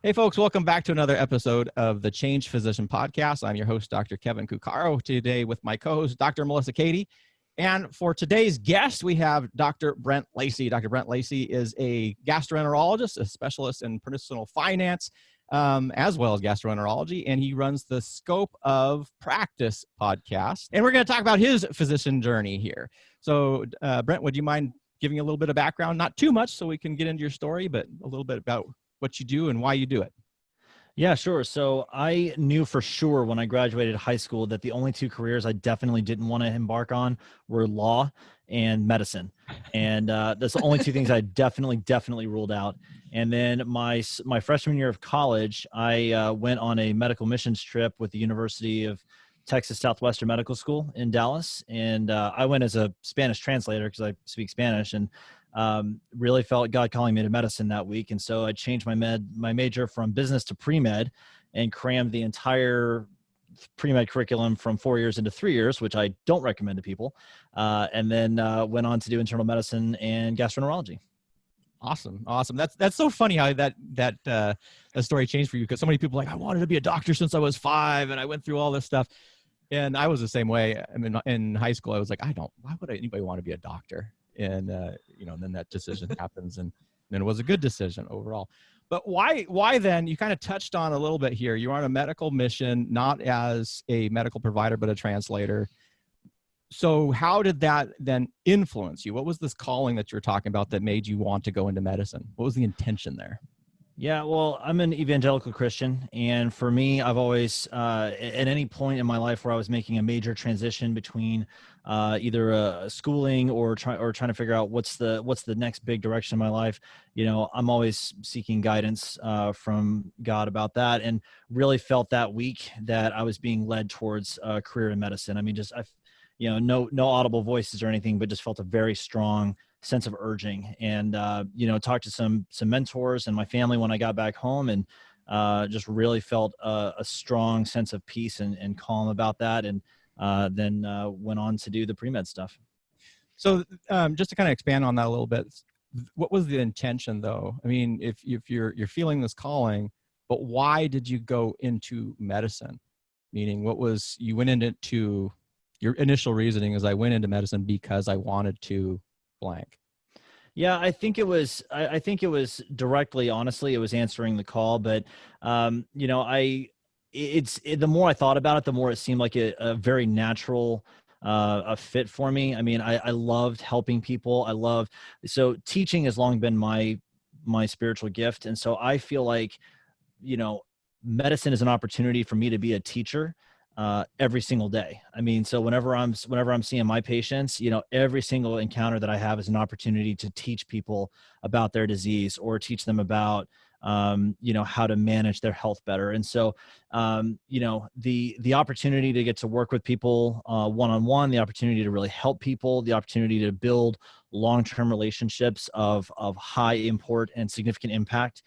Hey, folks, welcome back to another episode of the Change Physician Podcast. I'm your host, Dr. Kevin Cuccaro, today with my co-host, Dr. Melissa Cady. And for today's guest, we have Dr. Brent Lacey. Dr. Brent Lacey is a gastroenterologist, a specialist in medicinal finance, as well as gastroenterology, and he runs the Scope of Practice podcast. And we're going to talk about his physician journey here. So, Brent, would you mind giving a little bit of background? Not too much so we can get into your story, but a little bit about what you do and why you do it. Yeah, sure. So I knew for sure when I graduated high school that the only two careers I definitely didn't want to embark on were law and medicine. And that's the only two things I definitely ruled out. And then my freshman year of college, I went on a medical missions trip with the University of Texas Southwestern Medical School in Dallas. And I went as a Spanish translator because I speak Spanish, and really felt God calling me to medicine that week. And so I changed my major from business to pre-med and crammed the entire pre-med curriculum from 4 years into 3 years, which I don't recommend to people. And then went on to do internal medicine and gastroenterology. Awesome. That's so funny how that story changed for you, because so many people are like, I wanted to be a doctor since I was 5 and I went through all this stuff. And I was the same way. I mean, in high school, I was like, why would anybody want to be a doctor? And, and then that decision happens, and then it was a good decision overall. But why then, you kind of touched on a little bit here, you're on a medical mission, not as a medical provider, but a translator. So how did that then influence you? What was this calling that you're talking about that made you want to go into medicine? What was the intention there? Yeah, well, I'm an evangelical Christian, and for me, I've always, at any point in my life where I was making a major transition between either schooling or trying to figure out what's the next big direction in my life, I'm always seeking guidance from God about that, and really felt that week that I was being led towards a career in medicine. I mean, no audible voices or anything, but just felt a very strong sense of urging, and talked to some mentors and my family when I got back home, and just really felt a strong sense of peace and calm about that, and then went on to do the pre-med stuff. So just to kind of expand on that a little bit, what was the intention though? I mean, if you're feeling this calling, but why did you go into medicine? Meaning, you went into your initial reasoning is, I went into medicine because I wanted to blank. Yeah, I think it was directly, honestly, it was answering the call. But, the more I thought about it, the more it seemed like a very natural a fit for me. I mean, I loved helping people. So teaching has long been my spiritual gift. And so I feel like, medicine is an opportunity for me to be a teacher every single day. I mean, so whenever I'm seeing my patients, every single encounter that I have is an opportunity to teach people about their disease, or teach them about, how to manage their health better. And so, the opportunity to get to work with people one-on-one, the opportunity to really help people, the opportunity to build long-term relationships of high import and significant impact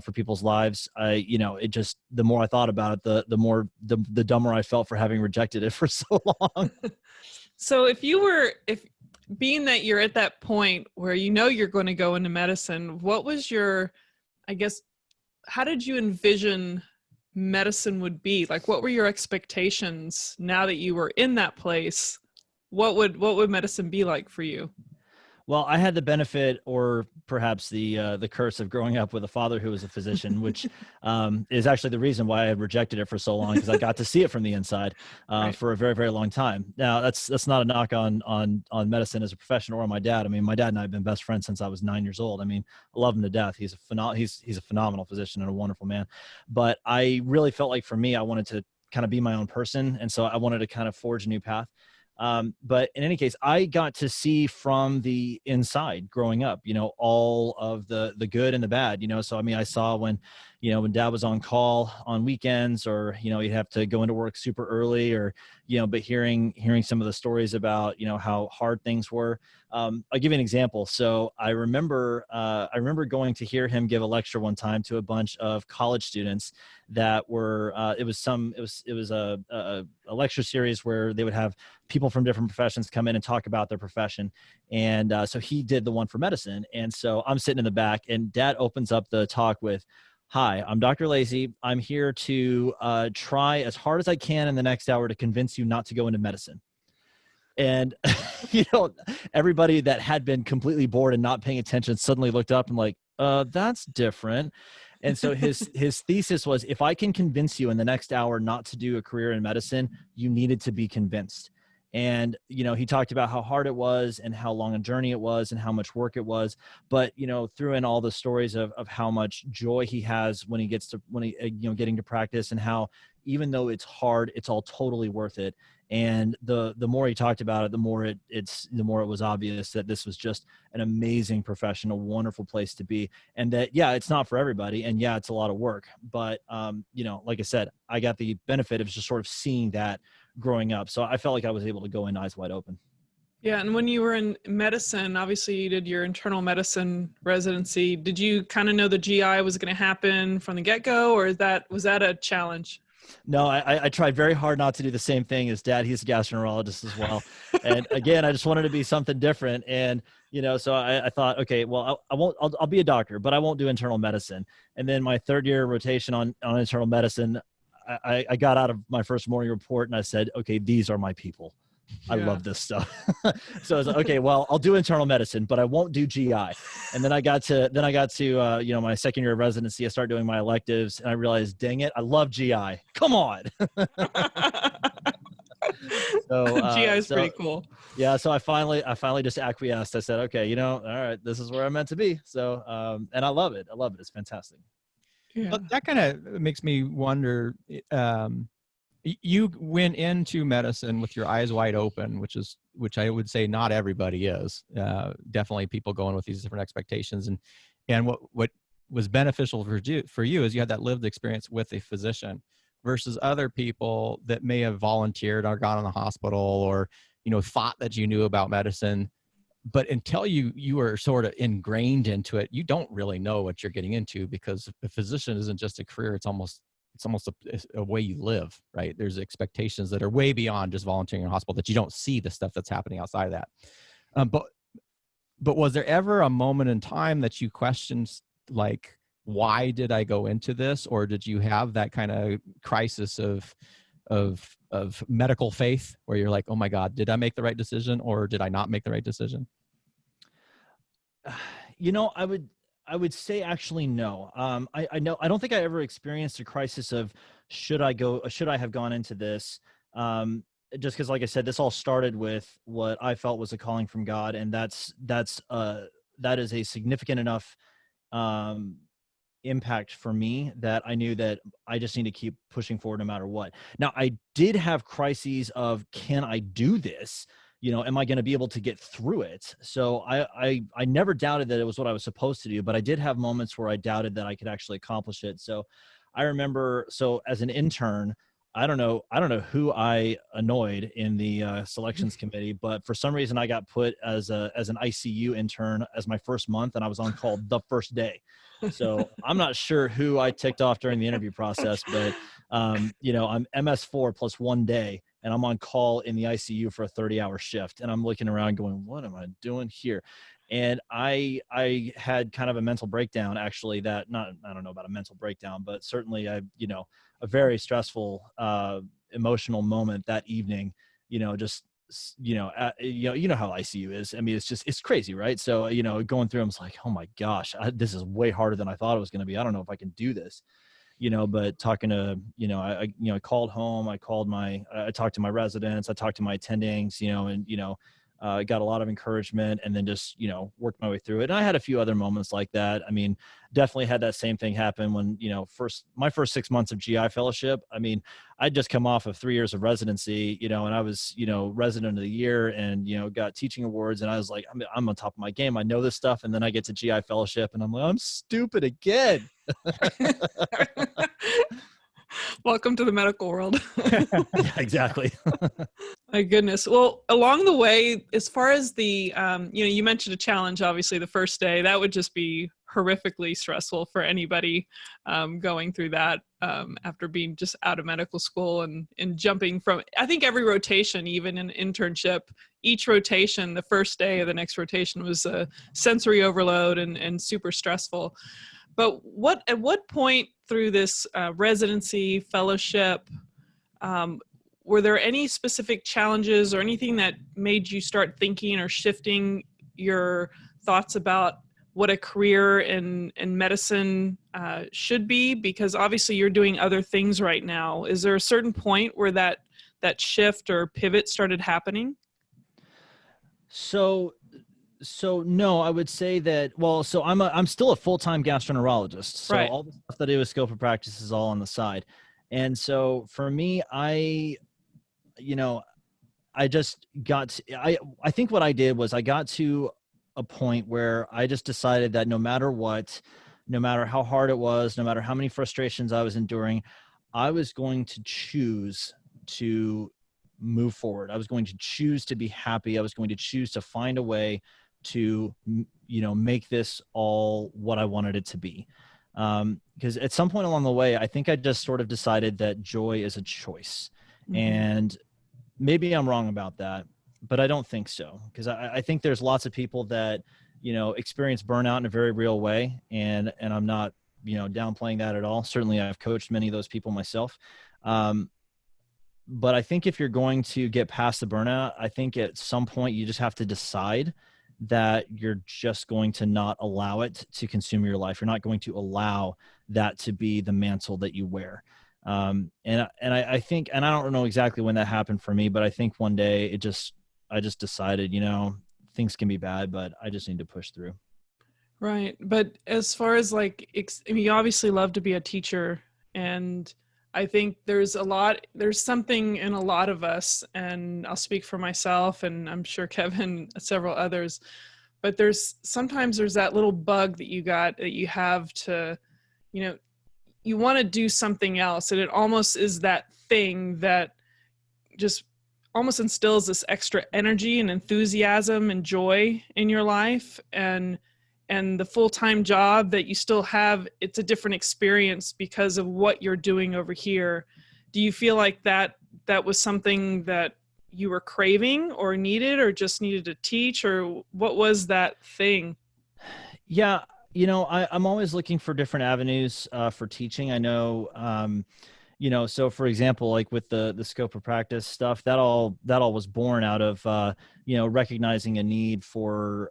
for people's lives. The more I thought about it, the dumber I felt for having rejected it for so long. So if being that you're at that point where you're going to go into medicine, what was how did you envision medicine would be? Like, what were your expectations now that you were in that place? What would medicine be like for you? Well, I had the benefit, or perhaps the curse, of growing up with a father who was a physician, which is actually the reason why I had rejected it for so long, because I got to see it from the inside Right. for a very, very long time. Now, that's not a knock on medicine as a profession or on my dad. I mean, my dad and I have been best friends since I was 9 years old. I mean, I love him to death. He's a phenomenal physician and a wonderful man. But I really felt like, for me, I wanted to kind of be my own person, and so I wanted to kind of forge a new path. But in any case, I got to see from the inside growing up, all of the good and the bad, so, I mean, I saw when dad was on call on weekends, or, he'd have to go into work super early, or, but hearing some of the stories about, how hard things were. I'll give you an example. So I remember going to hear him give a lecture one time to a bunch of college students that were, it was a lecture series where they would have people from different professions come in and talk about their profession. And so he did the one for medicine. And so I'm sitting in the back, and dad opens up the talk with, Hi, I'm Dr. Lacey. I'm here to try as hard as I can in the next hour to convince you not to go into medicine. And, everybody that had been completely bored and not paying attention suddenly looked up and like, that's different. And so his thesis was, if I can convince you in the next hour not to do a career in medicine, you needed to be convinced. And, he talked about how hard it was and how long a journey it was and how much work it was. But, threw in all the stories of how much joy he has when he getting to practice, and how even though it's hard, it's all totally worth it. And the more he talked about it, the more it was obvious that this was just an amazing profession, a wonderful place to be. And that, yeah, it's not for everybody. And yeah, it's a lot of work. But, like I said, I got the benefit of just sort of seeing that growing up. So I felt like I was able to go in eyes wide open. Yeah. And when you were in medicine, obviously you did your internal medicine residency. Did you kind of know the GI was going to happen from the get-go, or was that a challenge? No, I tried very hard not to do the same thing as Dad. He's a gastroenterologist as well. And again, I just wanted to be something different. And, so I thought, okay, well, I'll be a doctor, but I won't do internal medicine. And then my third year rotation on internal medicine, I got out of my first morning report and I said, okay, these are my people. I love this stuff. So I was like, okay, well, I'll do internal medicine, but I won't do GI. And then I got to my second year of residency. I started doing my electives and I realized, dang it, I love GI. Come on. GI is pretty cool. Yeah. So I finally just acquiesced. I said, okay, all right, this is where I'm meant to be. So, and I love it. It's fantastic. Yeah. But that kind of makes me wonder, you went into medicine with your eyes wide open, which I would say not everybody is. Definitely people going with these different expectations, and what was beneficial for you is you had that lived experience with a physician versus other people that may have volunteered or gone in the hospital or thought that you knew about medicine, but until you were sort of ingrained into it, you don't really know what you're getting into, because a physician isn't just a career. It's almost a way you live, right? There's expectations that are way beyond just volunteering in a hospital, that you don't see the stuff that's happening outside of that. But was there ever a moment in time that you questioned, like, why did I go into this? Or did you have that kind of crisis of medical faith where you're like, oh my God, did I make the right decision or did I not make the right decision? I would say actually no. I don't think I ever experienced a crisis of should I have gone into this? Just because, like I said, this all started with what I felt was a calling from God, and that is a significant enough impact for me that I knew that I just need to keep pushing forward no matter what. Now, I did have crises of, can I do this? Am I going to be able to get through it? So I never doubted that it was what I was supposed to do, but I did have moments where I doubted that I could actually accomplish it. So I remember, as an intern, I don't know who I annoyed in the selections committee, but for some reason I got put as an ICU intern as my first month, and I was on call the first day. So I'm not sure who I ticked off during the interview process, but I'm MS4 plus 1 day, and I'm on call in the ICU for a 30-hour shift. And I'm looking around going, what am I doing here? And I had kind of a mental breakdown, actually, I don't know about a mental breakdown, but certainly a very stressful, emotional moment that evening, you know how ICU is. I mean, it's crazy, right? So, going through, I was like, oh my gosh, this is way harder than I thought it was going to be. I don't know if I can do this. But talking to, I called home, I talked to my residents, I talked to my attendings, got a lot of encouragement, and then just, worked my way through it. And I had a few other moments like that. I mean, definitely had that same thing happen when, my first 6 months of GI fellowship. I mean, I'd just come off of 3 years of residency, and I was, resident of the year and, got teaching awards. And I was like, I'm on top of my game. I know this stuff. And then I get to GI fellowship and I'm like, I'm stupid again. Welcome to the medical world. Yeah, exactly. My goodness. Well, along the way, as far as the, you mentioned a challenge, obviously the first day, that would just be horrifically stressful for anybody going through that after being just out of medical school and jumping from, I think every rotation, even an internship, each rotation, the first day of the next rotation was a sensory overload and super stressful. But at what point through this residency fellowship, were there any specific challenges or anything that made you start thinking or shifting your thoughts about what a career in medicine should be? Because obviously you're doing other things right now. Is there a certain point where that shift or pivot started happening? So no, I would say that, well, so I'm still a full-time gastroenterologist. So Right. all the stuff that I do with scope of practice is all on the side. And so for me, I just I think what I did was I got to a point where I just decided that no matter what, no matter how hard it was, no matter how many frustrations I was enduring, I was going to choose to move forward. I was going to choose to be happy. I was going to choose to find a way to, make this all what I wanted it to be. Because at some point along the way, I think I just sort of decided that joy is a choice. Mm-hmm. And maybe I'm wrong about that, but I don't think so. Because I think there's lots of people that, experience burnout in a very real way. And I'm not, downplaying that at all. Certainly I've coached many of those people myself. But I think if you're going to get past the burnout, I think at some point you just have to decide that you're just going to not allow it to consume your life. You're not going to allow that to be the mantle that you wear. And I think, and I don't know exactly when that happened for me, but I think one day I just decided, things can be bad, but I just need to push through. Right. But as far as you obviously love to be a teacher, and I think there's something in a lot of us, and I'll speak for myself and I'm sure Kevin, several others, but sometimes there's that little bug that you have to, you want to do something else. And it almost is that thing that just almost instills this extra energy and enthusiasm and joy in your life. And the full-time job that you still have, it's a different experience because of what you're doing over here. Do you feel like that was something that you were craving or needed or just needed to teach, or what was that thing? Yeah. I'm always looking for different avenues for teaching. I know, so for example, like with the scope of practice stuff, that all was born out of, recognizing a need for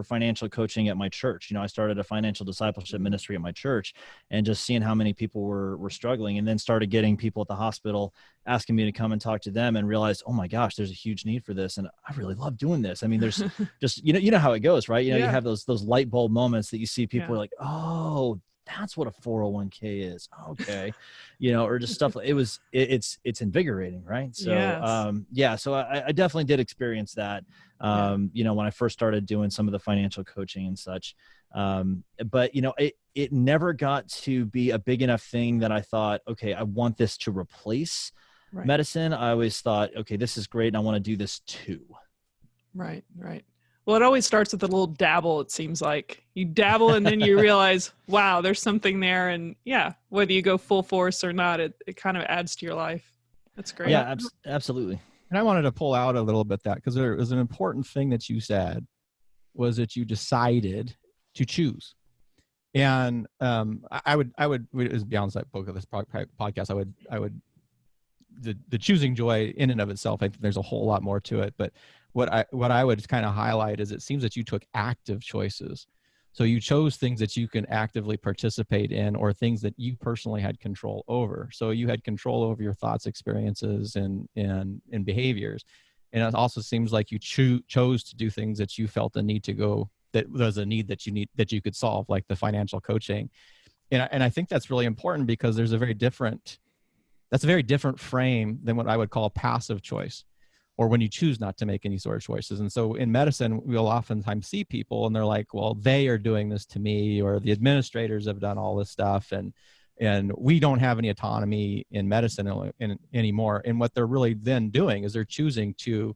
financial coaching at my church. I started a financial discipleship ministry at my church, and just seeing how many people were struggling, and then started getting people at the hospital asking me to come and talk to them, and realized, oh my gosh, there's a huge need for this. And I really love doing this. I mean, there's just, you know how it goes, right? You have those light bulb moments that you see people are like, oh, that's what a 401k is. Okay. Or just stuff. It's invigorating. Right. So, yes. So I definitely did experience that, when I first started doing some of the financial coaching and such. But it never got to be a big enough thing that I thought, okay, I want this to replace medicine. I always thought, okay, this is great, and I want to do this too. Right. Well, it always starts with a little dabble, it seems like. You dabble and then you realize, wow, there's something there. And whether you go full force or not, it kind of adds to your life. That's great. Yeah, absolutely. And I wanted to pull out a little bit that, because there was an important thing that you said, was that you decided to choose. And I would, as beyond that book of this podcast, the choosing joy in and of itself, I think there's a whole lot more to it. But what I would kind of highlight is, it seems that you took active choices. So you chose things that you can actively participate in, or things that you personally had control over. So you had control over your thoughts, experiences, and behaviors. And it also seems like you chose to do things that you felt the need to go, that was a need that you could solve, like the financial coaching. And I think that's really important, because that's a very different frame than what I would call passive choice, or when you choose not to make any sort of choices. And so in medicine, we'll oftentimes see people and they're like, well, they are doing this to me, or the administrators have done all this stuff. And we don't have any autonomy in medicine anymore. And what they're really then doing is they're choosing to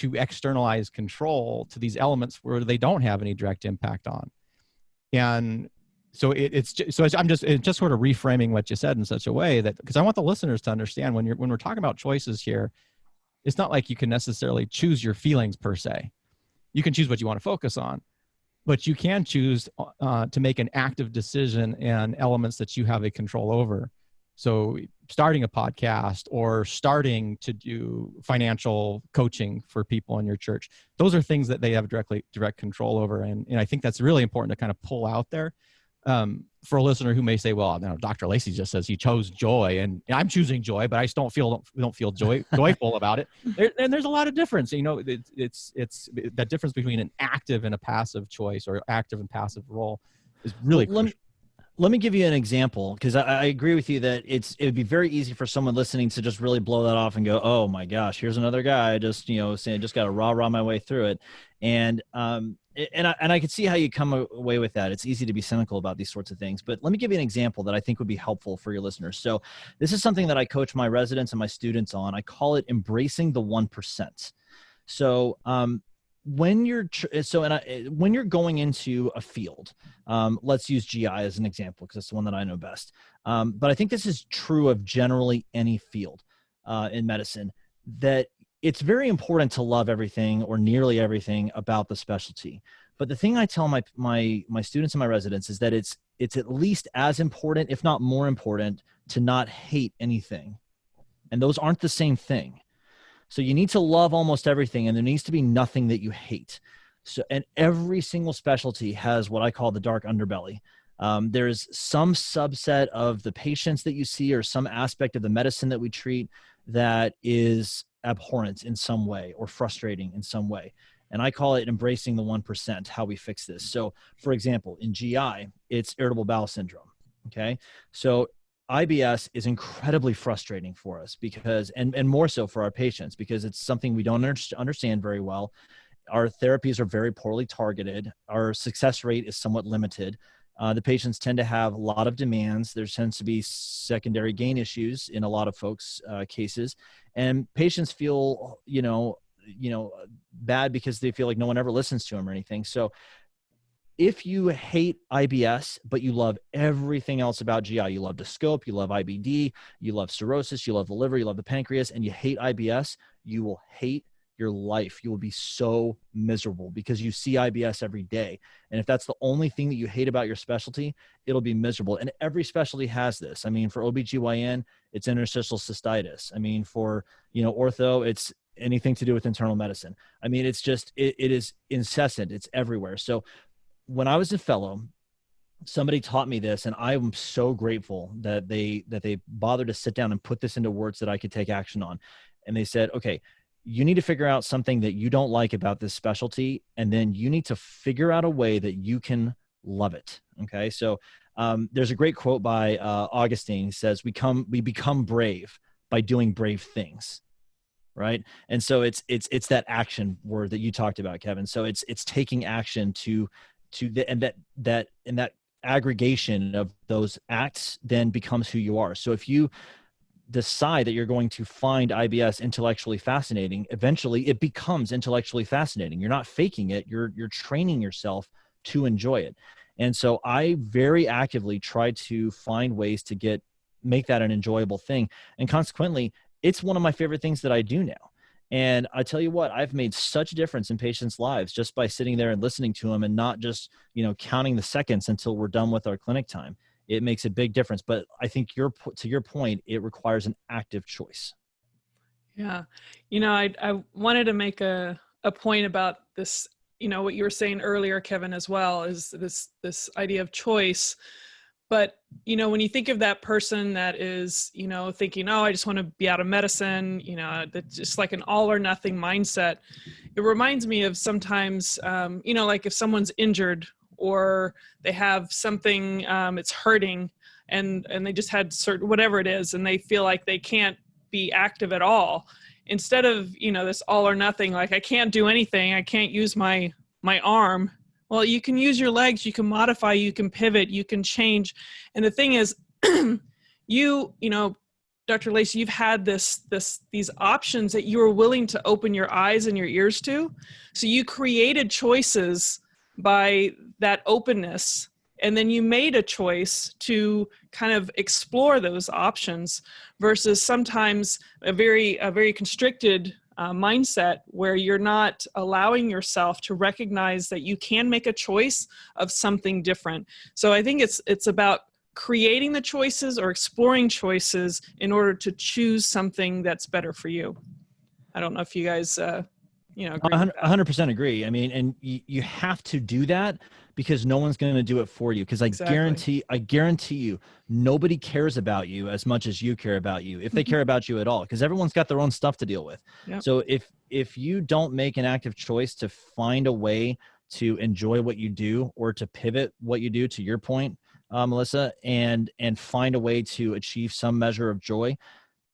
externalize control to these elements where they don't have any direct impact on. And so it's just sort of reframing what you said in such a way that, because I want the listeners to understand, when we're talking about choices here, it's not like you can necessarily choose your feelings per se. You can choose what you want to focus on, but you can choose to make an active decision and elements that you have a control over. So starting a podcast or starting to do financial coaching for people in your church, those are things that they have direct control over. And I think that's really important to kind of pull out there. For a listener who may say, well, no, Dr. Lacey just says he chose joy and I'm choosing joy, but I just don't feel joyful about it. And there's a lot of difference. It's that difference between an active and a passive choice, or active and passive role, is really crucial. Let me give you an example, because I agree with you that it would be very easy for someone listening to just really blow that off and go, oh my gosh, here's another guy just, saying, just got to rah my way through it. And I could see how you come away with that. It's easy to be cynical about these sorts of things, but let me give you an example that I think would be helpful for your listeners. So this is something that I coach my residents and my students on. I call it embracing the 1%. So, when you're going into a field, let's use GI as an example, because it's the one that I know best. But I think this is true of generally any field in medicine, that it's very important to love everything or nearly everything about the specialty. But the thing I tell my students and my residents is that it's at least as important, if not more important, to not hate anything. And those aren't the same thing. So you need to love almost everything, and there needs to be nothing that you hate. So, and every single specialty has what I call the dark underbelly. There's some subset of the patients that you see, or some aspect of the medicine that we treat, that is abhorrent in some way or frustrating in some way. And I call it embracing the 1%, how we fix this. So for example, in GI, it's irritable bowel syndrome. Okay. So IBS is incredibly frustrating for us because, and more so for our patients, because it's something we don't understand very well. Our therapies are very poorly targeted. Our success rate is somewhat limited. The patients tend to have a lot of demands. There tends to be secondary gain issues in a lot of folks' cases, and patients feel, bad because they feel like no one ever listens to them or anything. So if you hate IBS, but you love everything else about GI, you love the scope, you love IBD, you love cirrhosis, you love the liver, you love the pancreas, and you hate IBS, you will hate your life. You will be so miserable because you see IBS every day. And if that's the only thing that you hate about your specialty, it'll be miserable. And every specialty has this. I mean, for OBGYN, it's interstitial cystitis. I mean, for, ortho, it's anything to do with internal medicine. I mean, it's just, it is incessant. It's everywhere. So when I was a fellow, somebody taught me this, and I am so grateful that they bothered to sit down and put this into words that I could take action on. And they said, okay, you need to figure out something that you don't like about this specialty, and then you need to figure out a way that you can love it. Okay. So there's a great quote by Augustine. He says, we become brave by doing brave things. Right. And so it's that action word that you talked about, Kevin. So it's taking action and that aggregation of those acts then becomes who you are. So if you decide that you're going to find IBS intellectually fascinating, eventually it becomes intellectually fascinating. You're not faking it. You're training yourself to enjoy it. And so I very actively try to find ways to make that an enjoyable thing. And consequently, it's one of my favorite things that I do now. And I tell you what, I've made such a difference in patients' lives just by sitting there and listening to them, and not just, counting the seconds until we're done with our clinic time. It makes a big difference. But I think to your point, it requires an active choice. Yeah. I wanted to make a point about this, what you were saying earlier, Kevin, as well, is this idea of choice. But, when you think of that person that is, thinking, oh, I just want to be out of medicine, that's just like an all or nothing mindset. It reminds me of sometimes, like if someone's injured or they have something, it's hurting and they just had whatever it is, and they feel like they can't be active at all. Instead of, this all or nothing, like I can't do anything, I can't use my arm. Well, you can use your legs, you can modify, you can pivot, you can change. And the thing is, Dr. Lacey, you've had these options that you were willing to open your eyes and your ears to. So you created choices by that openness. And then you made a choice to kind of explore those options versus sometimes a very constricted mindset where you're not allowing yourself to recognize that you can make a choice of something different. So I think it's about creating the choices or exploring choices in order to choose something that's better for you. I don't know if you guys, agree with that. 100% agree. I mean, and you have to do that because no one's going to do it for you. Because Exactly. I guarantee you, nobody cares about you as much as you care about you, if they care about you at all, because everyone's got their own stuff to deal with. Yep. So if you don't make an active choice to find a way to enjoy what you do or to pivot what you do, to your point, Melissa, and find a way to achieve some measure of joy,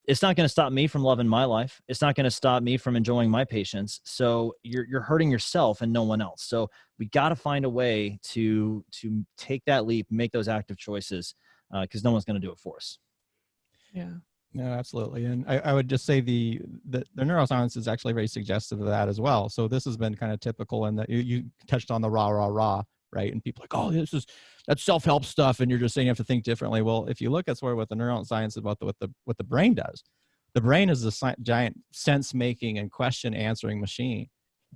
it's not going to stop me from loving my life. It's not going to stop me from enjoying my patients. So you're hurting yourself and no one else. So we got to find a way to take that leap, make those active choices, because no one's going to do it for us. Yeah. No, absolutely. And I would just say the neuroscience is actually very suggestive of that as well. So this has been kind of typical in that you touched on the rah, right? And people are like, oh, that's self-help stuff. And you're just saying you have to think differently. Well, if you look at sort of what the neuroscience about what the brain does, the brain is a giant sense-making and question-answering machine.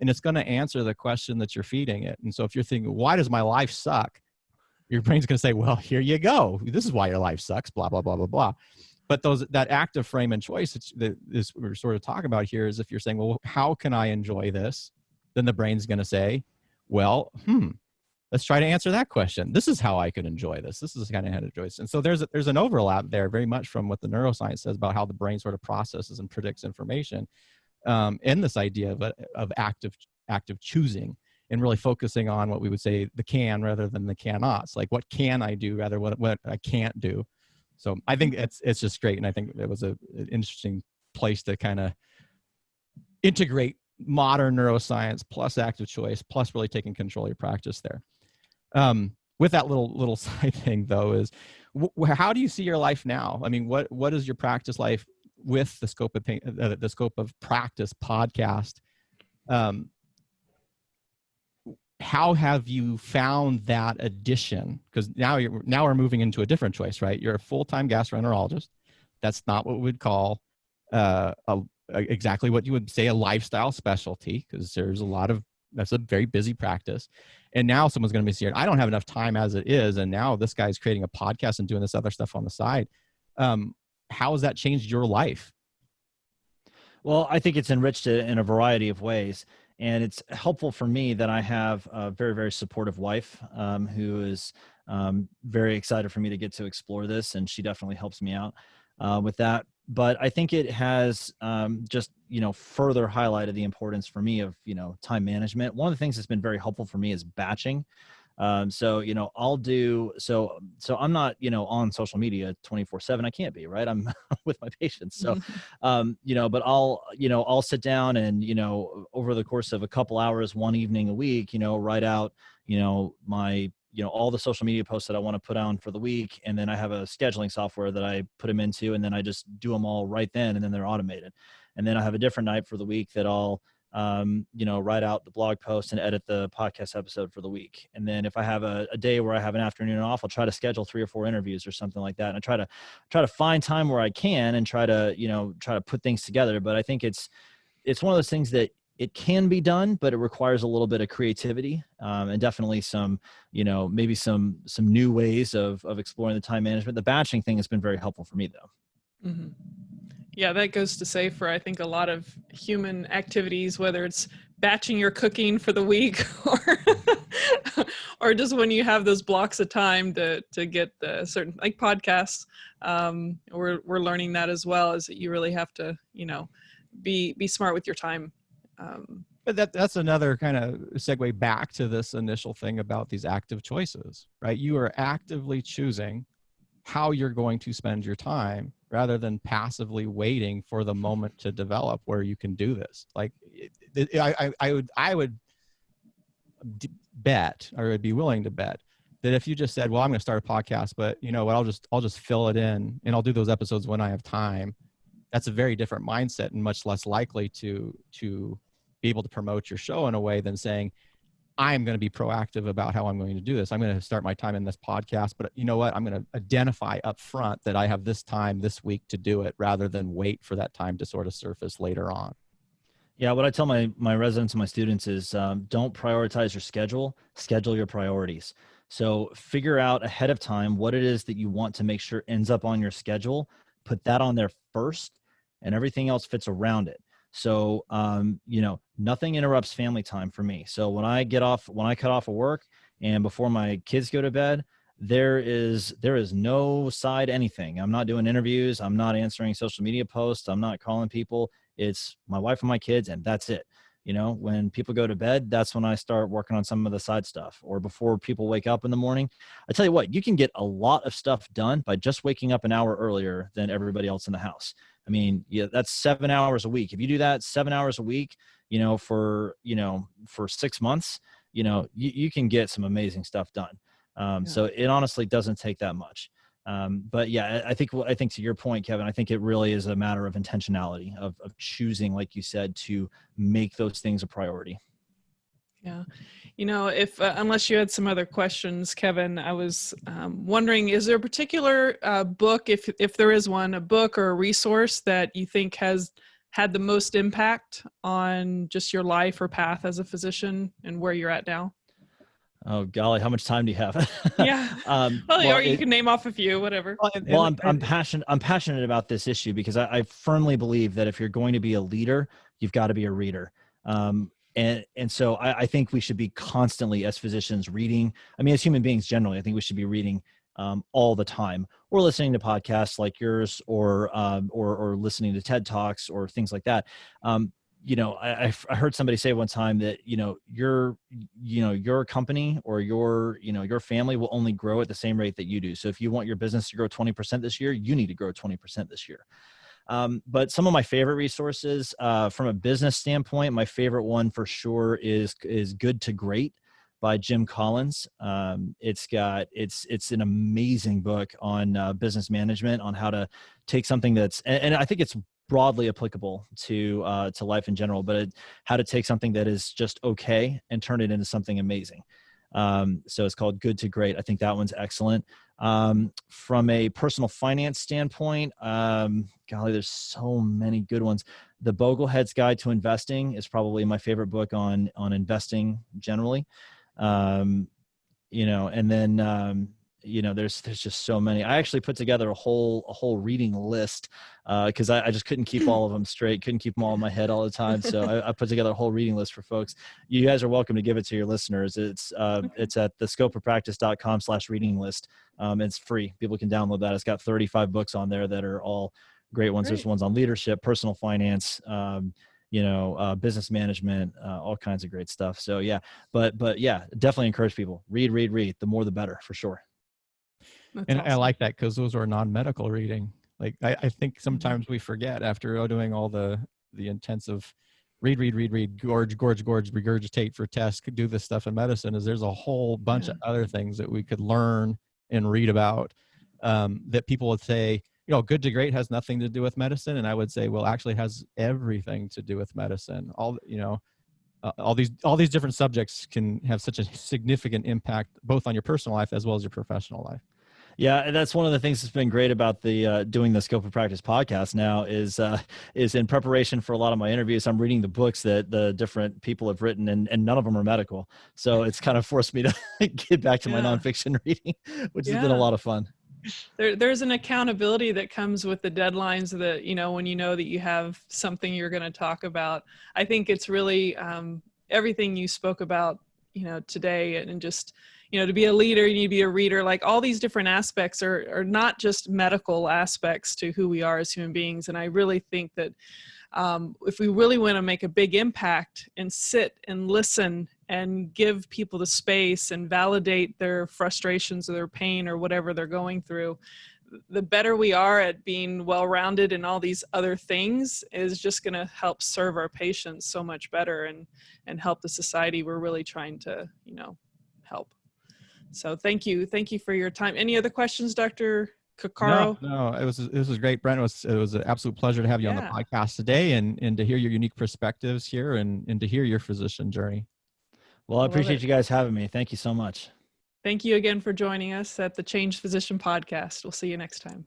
And it's going to answer the question that you're feeding it. And so if you're thinking, why does my life suck? Your brain's going to say, well, here you go. This is why your life sucks, blah, blah, blah, blah, blah. But that active frame and choice that we're sort of talking about here is if you're saying, well, how can I enjoy this? Then the brain's going to say, well, let's try to answer that question. This is how I could enjoy this. This is kind of how to enjoy this. And so there's an overlap there very much from what the neuroscience says about how the brain sort of processes and predicts information, and this idea of active choosing and really focusing on what we would say the can rather than the cannots. Like what can I do rather than what I can't do. So I think it's just great. And I think it was an interesting place to kind of integrate modern neuroscience plus active choice, plus really taking control of your practice there. With that little side thing though is, how do you see your life now? I mean, what is your practice life with the Scope of Practice podcast? How have you found that addition? Because now we're moving into a different choice, right? You're a full-time gastroenterologist. That's not what we would call exactly what you would say a lifestyle specialty, because that's a very busy practice. And now someone's going to be saying, I don't have enough time as it is. And now this guy's creating a podcast and doing this other stuff on the side. How has that changed your life? Well, I think it's enriched it in a variety of ways. And it's helpful for me that I have a very, very supportive wife who is very excited for me to get to explore this. And she definitely helps me out with that. But I think it has just, further highlighted the importance for me of, time management. One of the things that's been very helpful for me is batching. So I'm not, on social media 24/7. I can't be, right. I'm with my patients. So, but I'll sit down and, over the course of a couple hours, one evening a week, write out, my, all the social media posts that I want to put on for the week. And then I have a scheduling software that I put them into, and then I just do them all right then, and then they're automated. And then I have a different night for the week that I'll, write out the blog post and edit the podcast episode for the week. And then if I have a day where I have an afternoon off, I'll try to schedule 3 or 4 interviews or something like that. And I try to find time where I can and try to put things together. But I think it's one of those things that it can be done, but it requires a little bit of creativity, and definitely some, maybe some new ways of exploring the time management. The batching thing has been very helpful for me though. Mm-hmm. Yeah, that goes to say for, I think, a lot of human activities, whether it's batching your cooking for the week or just when you have those blocks of time to get the certain, like podcasts, we're learning that as well, is that you really have to, be smart with your time. But that's another kind of segue back to this initial thing about these active choices, right? You are actively choosing how you're going to spend your time rather than passively waiting for the moment to develop where you can do this. Like I would bet, or would be willing to bet, that if you just said, well, I'm going to start a podcast, but you know what, I'll just fill it in and I'll do those episodes when I have time. That's a very different mindset and much less likely to be able to promote your show in a way than saying, I'm going to be proactive about how I'm going to do this. I'm going to start my time in this podcast, but you know what? I'm going to identify up front that I have this time this week to do it rather than wait for that time to sort of surface later on. Yeah, what I tell my residents and my students is don't prioritize your schedule your priorities. So figure out ahead of time what it is that you want to make sure ends up on your schedule. Put that on there first, and everything else fits around it. So nothing interrupts family time for me. So when I cut off of work and before my kids go to bed, there is no side anything. I'm not doing interviews. I'm not answering social media posts. I'm not calling people. It's my wife and my kids, and that's it. When people go to bed, that's when I start working on some of the side stuff, or before people wake up in the morning. I tell you what, you can get a lot of stuff done by just waking up an hour earlier than everybody else in the house. I mean, yeah, that's 7 hours a week. If you do that 7 hours a week, for 6 months, you can get some amazing stuff done. So it honestly doesn't take that much. But yeah, I think to your point, Kevin, I think it really is a matter of intentionality of choosing, like you said, to make those things a priority. Yeah. If unless you had some other questions, Kevin, I was wondering, is there a particular book, if there is one, a book or a resource that you think has had the most impact on just your life or path as a physician and where you're at now? Oh golly, how much time do you have? Yeah. Or you can name off a few, whatever. I'm passionate about this issue because I firmly believe that if you're going to be a leader, you've got to be a reader. And so I think we should be constantly, as physicians, reading. I mean, as human beings generally, I think we should be reading all the time, or listening to podcasts like yours, or listening to TED Talks or things like that. I heard somebody say one time that, your company or your family will only grow at the same rate that you do. So if you want your business to grow 20% this year, you need to grow 20% this year. But some of my favorite resources, from a business standpoint, my favorite one for sure is Good to Great by Jim Collins. It's an amazing book on business management, on how to take something and I think it's broadly applicable to life in general, but how to take something that is just okay and turn it into something amazing. So it's called Good to Great. I think that one's excellent. From a personal finance standpoint, golly, there's so many good ones. The Boglehead's Guide to Investing is probably my favorite book on investing generally. And then, there's just so many. I actually put together a whole reading list because I just couldn't keep all of them straight, couldn't keep them all in my head all the time. So I put together a whole reading list for folks. You guys are welcome to give it to your listeners. It's at thescopeofpractice.com/reading list. It's free. People can download that. It's got 35 books on there that are all great ones. There's ones on leadership, personal finance, business management, all kinds of great stuff. So yeah, but yeah, definitely encourage people, read. The more, the better, for sure. That's And awesome. I like that because those are non-medical reading. Like I think sometimes we forget after doing all the intensive read, gorge, regurgitate for tests, could do this stuff in medicine, is there's a whole bunch of other things that we could learn and read about, that people would say, Good to Great has nothing to do with medicine. And I would say, well, actually it has everything to do with medicine. All these different subjects can have such a significant impact both on your personal life as well as your professional life. Yeah, that's one of the things that's been great about the doing the Scope of Practice podcast now is in preparation for a lot of my interviews, I'm reading the books that the different people have written, and none of them are medical. So it's kind of forced me to get back to my nonfiction reading, which has been a lot of fun. There's an accountability that comes with the deadlines that, when you know that you have something you're going to talk about. I think it's really everything you spoke about, today, and just, to be a leader, you need to be a reader. Like, all these different aspects are not just medical aspects to who we are as human beings. And I really think that if we really want to make a big impact and sit and listen and give people the space and validate their frustrations or their pain or whatever they're going through, the better we are at being well-rounded in all these other things is just going to help serve our patients so much better and help the society we're really trying to, help. So thank you for your time. Any other questions, Dr. Cuccaro? No, it was great, Brent. It was an absolute pleasure to have you on the podcast today and to hear your unique perspectives here and to hear your physician journey. Well, I appreciate you guys having me. Thank you so much. Thank you again for joining us at the Changed Physician podcast. We'll see you next time.